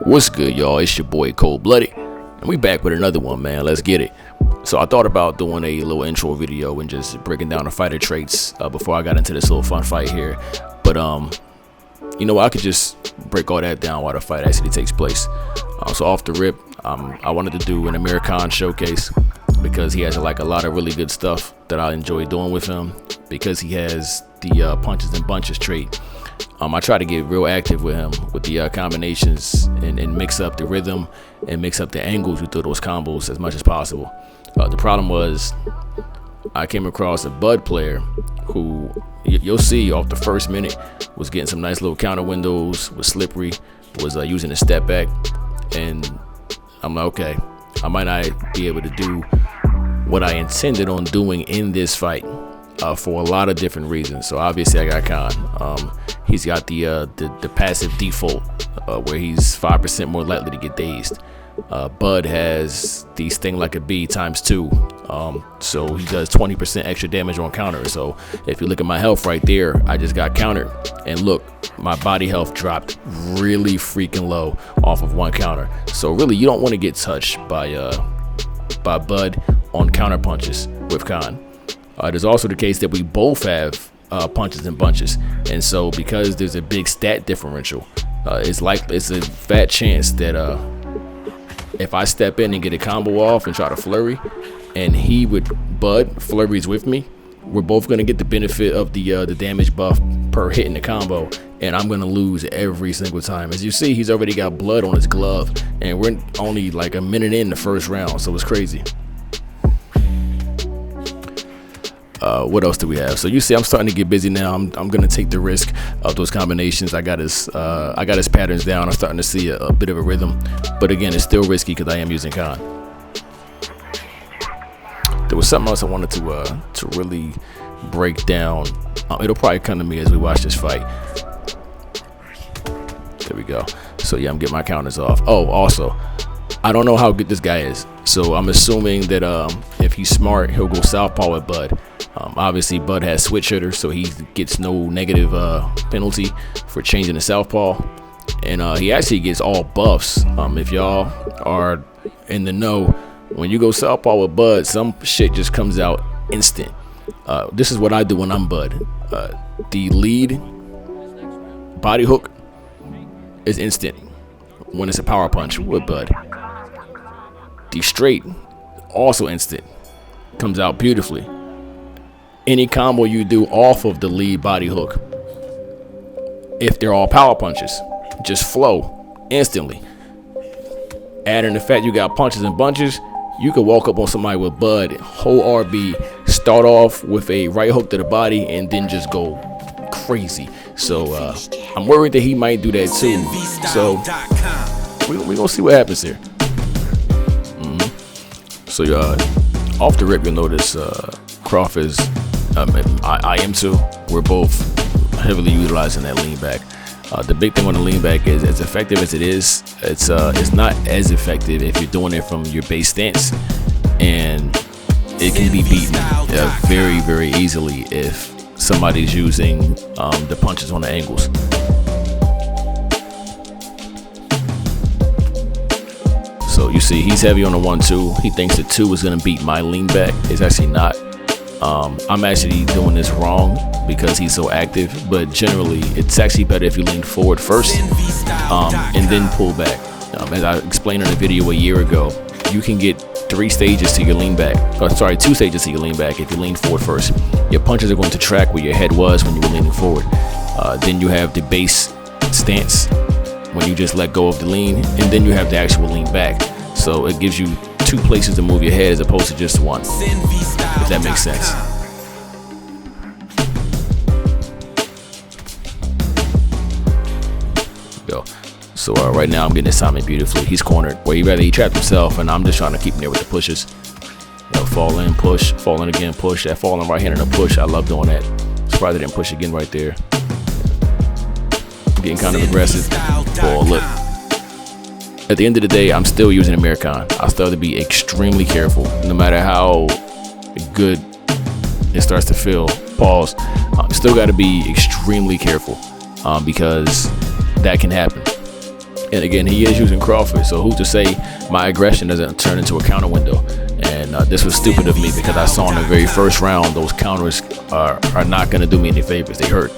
What's good, y'all? It's your boy Cold Blooded, and we back with another one, man. Let's get it. So I thought about doing a little intro video and just breaking down the fighter traits before I got into this little fun fight here. But you know, I could just break all that down while the fight actually takes place. So off the rip, I wanted to do an Amir Khan showcase because he has like a lot of really good stuff that I enjoy doing with him. Because he has the punches and bunches trait. I try to get real active with him with the combinations and mix up the rhythm and mix up the angles we throw those combos as much as possible. The problem was I came across a Bud player who you'll see off the first minute was getting some nice little counter windows, was slippery, was using a step back, and I'm like, okay, I might not be able to do what I intended on doing in this fight. For a lot of different reasons. So obviously I got Khan. He's got the passive default where he's 5% more likely to get dazed. Bud has the sting like a bee ×2. So he does 20% extra damage on counter. So if you look at my health right there, I just got countered. And look, my body health dropped really freaking low off of one counter. So really, you don't want to get touched by Bud on counter punches with Khan. There's also the case that we both have punches and bunches, and so because there's a big stat differential, it's a fat chance that if I step in and get a combo off and try to flurry, and he with Bud flurries with me, we're both gonna get the benefit of the damage buff per hit in the combo, and I'm gonna lose every single time. As you see, he's already got blood on his glove, and we're only like a minute in the first round, so it's crazy. What else do we have? So you see, I'm starting to get busy now. I'm gonna take the risk of those combinations. I got his patterns down. I'm starting to see a bit of a rhythm, but again, it's still risky because I am using Khan. There was something else I wanted to really break down. It'll probably come to me as we watch this fight. There we go. So yeah, I'm getting my counters off. Oh, also, I don't know how good this guy is, so I'm assuming that if he's smart, he'll go southpaw with Bud. Obviously, Bud has switch hitter, so he gets no negative penalty for changing to southpaw, and he actually gets all buffs. If y'all are in the know, when you go southpaw with Bud, some shit just comes out instant. This is what I do when I'm Bud. The lead body hook is instant when it's a power punch with Bud. The straight, also instant, comes out beautifully. Any combo you do off of the lead body hook, if they're all power punches, just flow instantly. Add in the fact you got punches and bunches, you could walk up on somebody with Bud, whole RB, start off with a right hook to the body, and then just go crazy. So I'm worried that he might do that too. So we're gonna see what happens here. So off the rip, you'll notice Croft is, I am too. We're both heavily utilizing that lean back. The big thing on the lean back is, as effective as it is, it's not as effective if you're doing it from your base stance, and it can be beaten very, very easily if somebody's using the punches on the angles. So you see, he's heavy on the 1-2. He thinks the 2 is gonna beat my lean back. It's actually not. I'm actually doing this wrong because he's so active, but generally it's actually better if you lean forward first and then pull back. As I explained in a video a year ago, you can get 3 stages to your lean back. 2 stages to your lean back if you lean forward first. Your punches are going to track where your head was when you were leaning forward. Then you have the base stance when you just let go of the lean, and then you have the actual lean back. So it gives you 2 places to move your head as opposed to just one, if that makes sense. Go. So right now I'm getting his timing beautifully. He's cornered where he trapped himself, and I'm just trying to keep him there with the pushes. Fall in, push, fall in again, push. That falling right hand and a push, I love doing that. Surprised I didn't push again right there. Getting kind of aggressive. Oh, look. At the end of the day, I'm still using Amir Khan. I still have to be extremely careful, no matter how good it starts to feel. Pause. Still got to be extremely careful because that can happen. And again, he is using Crawford, so who's to say my aggression doesn't turn into a counter window? And this was stupid of me because I saw in the very first round those counters are not going to do me any favors. They hurt.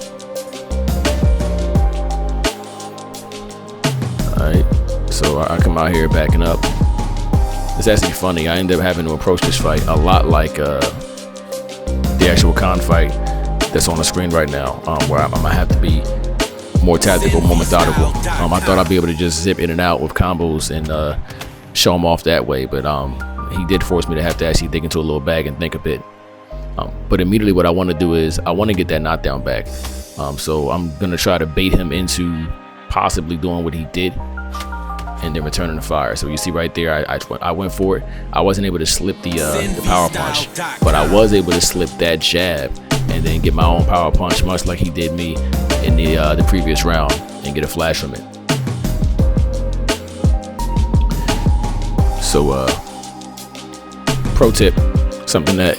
All right, so I come out here backing up. It's actually funny. I ended up having to approach this fight a lot like the actual Khan fight that's on the screen right now, where I'm gonna have to be more tactical, more methodical. I thought I'd be able to just zip in and out with combos and show him off that way, but he did force me to have to actually dig into a little bag and think a bit. But immediately what I want to do is I want to get that knockdown back. So I'm gonna try to bait him into possibly doing what he did and then returning the fire. So you see right there, I went for it. I wasn't able to slip the power punch, but I was able to slip that jab and then get my own power punch, much like he did me in the previous round, and get a flash from it. So pro tip, something that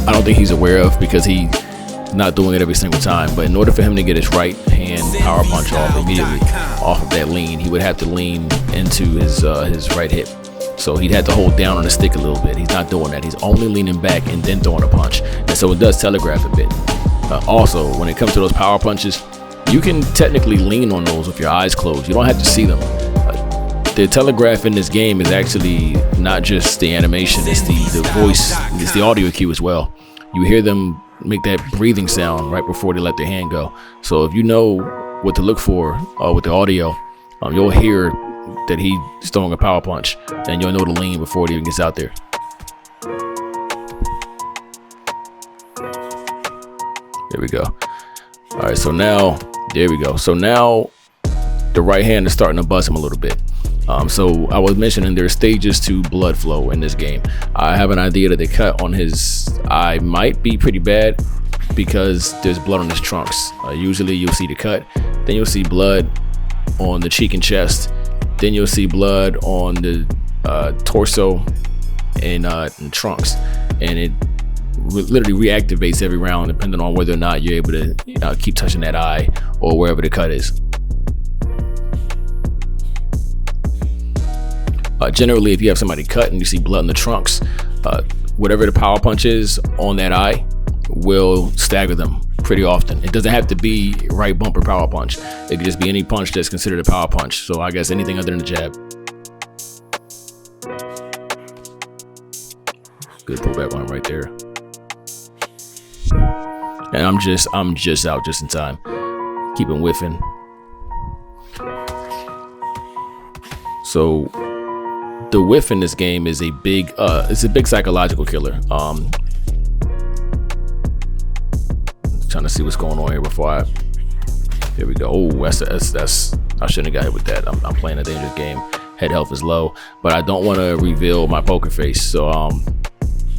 I don't think he's aware of because he's not doing it every single time, but in order for him to get his right hand power punch off immediately off of that lean, he would have to lean into his right hip. So he'd have to hold down on the stick a little bit. He's not doing that. He's only leaning back and then throwing a punch. And so it does telegraph a bit. Also, when it comes to those power punches, you can technically lean on those with your eyes closed. You don't have to see them. The telegraph in this game is actually not just the animation, it's the voice, it's the audio cue as well. You hear them make that breathing sound right before they let their hand go. So if you know what to look for with the audio, you'll hear that he's throwing a power punch, and you'll know to lean before it even gets out there. There we go. All right, so now, there we go. So now the right hand is starting to buzz him a little bit. So I was mentioning there are stages to blood flow in this game. I have an idea that the cut on his eye might be pretty bad because there's blood on his trunks. Usually you'll see the cut, then you'll see blood on the cheek and chest, then you'll see blood on the torso and trunks, and it literally reactivates every round depending on whether or not you're able to keep touching that eye or wherever the cut is. Generally, if you have somebody cut and you see blood in the trunks, whatever the power punch is on that eye will stagger them pretty often. It doesn't have to be right bumper power punch. It could just be any punch that's considered a power punch. So I guess anything other than the jab. Good pullback one right there. And I'm just out just in time. Keep him whiffing. So the whiff in this game is a big psychological killer. Trying to see what's going on here before here we go. Oh, that's I shouldn't have got hit with that. I'm playing a dangerous game. Head health is low, but I don't want to reveal my poker face. So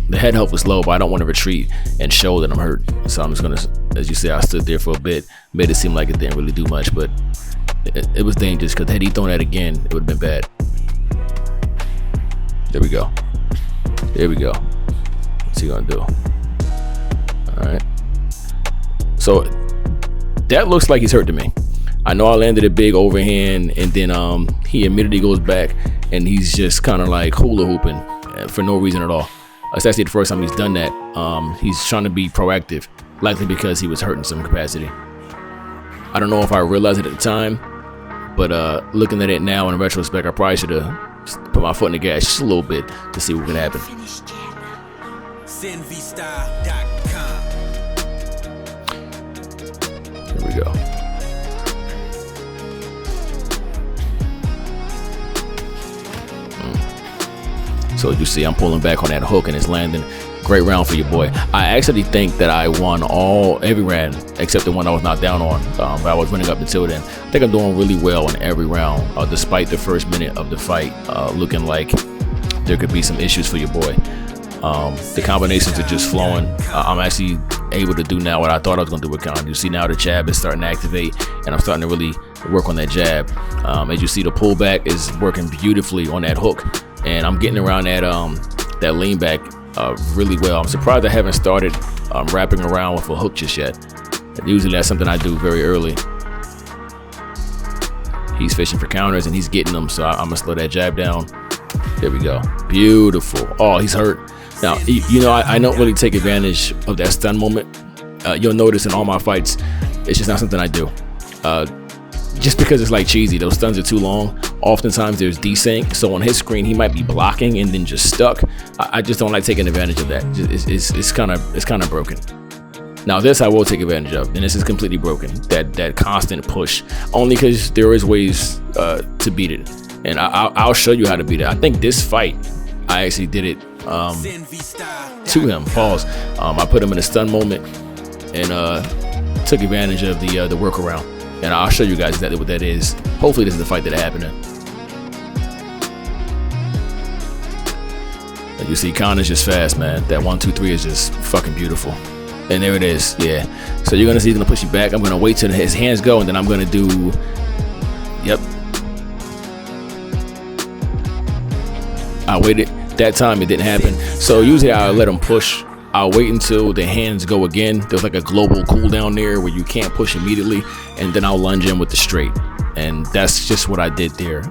the head health was low, but I don't want to retreat and show that I'm hurt. So I'm just gonna, as you say, I stood there for a bit, made it seem like it didn't really do much, but it was dangerous because had he thrown that again, it would have been bad. There we go. There we go. What's he gonna do? All right. So that looks like he's hurt to me. I know I landed a big overhand, and then he immediately goes back, and he's just kind of like hula hooping for no reason at all. It's actually the first time he's done that. He's trying to be proactive, likely because he was hurt in some capacity. I don't know if I realized it at the time, but looking at it now in retrospect, I probably should have put my foot in the gas just a little bit to see what could happen. There we go. So you see I'm pulling back on that hook and it's landing. Great round for your boy. I actually think that I won every round except the one I was knocked down on. But I was winning up until then. I think I'm doing really well in every round, despite the first minute of the fight looking like there could be some issues for your boy. The combinations are just flowing. I'm actually able to do now what I thought I was going to do with Khan. You see now the jab is starting to activate, and I'm starting to really work on that jab. As you see, the pullback is working beautifully on that hook, and I'm getting around that lean back really well. I'm surprised I haven't started wrapping around with a hook just yet. Usually that's something I do very early. He's fishing for counters and he's getting them. So I'm gonna slow that jab down. There we go. Beautiful. Oh, he's hurt. Now, you know, I don't really take advantage of that stun moment. You'll notice in all my fights, it's just not something I do. Just because it's like cheesy, those stuns are too long. Oftentimes there's desync, so on his screen he might be blocking and then just stuck. I just don't like taking advantage of that. It's kind of broken. Now this I will take advantage of, and this is completely broken. That constant push, only because there is ways to beat it, and I'll show you how to beat it. I think this fight I actually did it to him. Pause. I put him in a stun moment and took advantage of the workaround. And I'll show you guys exactly what that is. Hopefully this is the fight that happened in. And you see Connor's just fast, man. That 1-2-3 is just fucking beautiful. And there it is, yeah. So you're gonna see he's gonna push you back. I'm gonna wait till his hands go, and then I'm gonna do, yep. I waited, that time it didn't happen. So usually I'll let him push. I'll wait until the hands go again. There's like a global cooldown there where you can't push immediately, and then I'll lunge in with the straight. And that's just what I did there.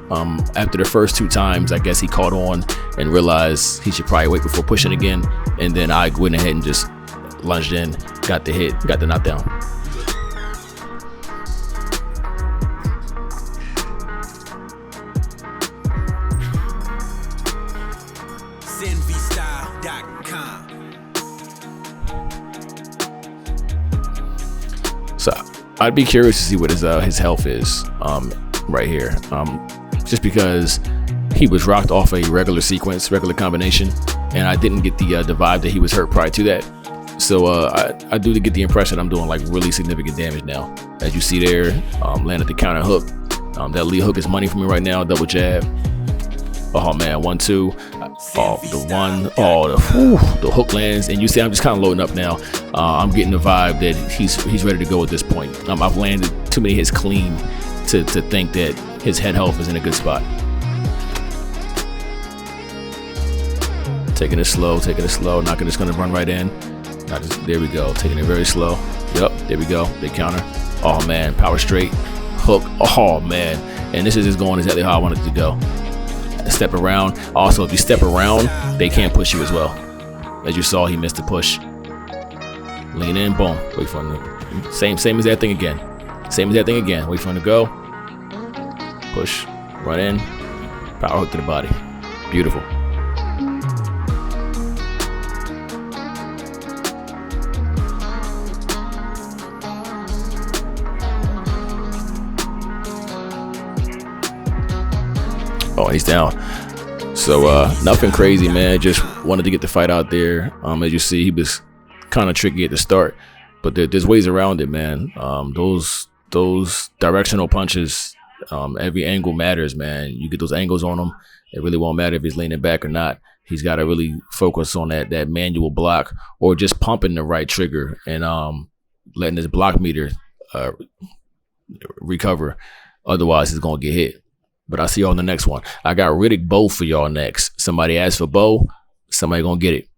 After the first 2 times, I guess he caught on and realized he should probably wait before pushing again. And then I went ahead and just lunged in, got the hit, got the knockdown. So I'd be curious to see what his health is right here, just because he was rocked off a regular sequence, regular combination, and I didn't get the vibe that he was hurt prior to that. So I do get the impression I'm doing like really significant damage now. As you see there, landed the counter hook. That lead hook is money for me right now. Double jab. Oh man, 1-2. Oh, the hook lands, and you see I'm just kind of loading up now. I'm getting the vibe that he's ready to go at this point. I've landed too many hits clean to think that his head health is in a good spot. Taking it slow, not just gonna run right in. There we go, taking it very slow. Yep, there we go, big counter. Oh man, power straight, hook, oh man. And this is just going exactly how I wanted it to go. Step around. Also, if you step around, they can't push you as well. As you saw, he missed the push. Lean in, boom. Wait for him to, same as that thing again. Same as that thing again. Wait for him to go. Push, run in, power hook to the body. Beautiful. Oh, he's down. So nothing crazy, man. Just wanted to get the fight out there. As you see, he was kind of tricky at the start, but there's ways around it, man. Those directional punches, every angle matters, man. You get those angles on him, it really won't matter if he's leaning back or not. He's got to really focus on that manual block, or just pumping the right trigger and letting his block meter recover. Otherwise, he's gonna get hit. But I'll see y'all on the next one. I got Riddick Bowe for y'all next. Somebody asked for Bowe, somebody gonna get it.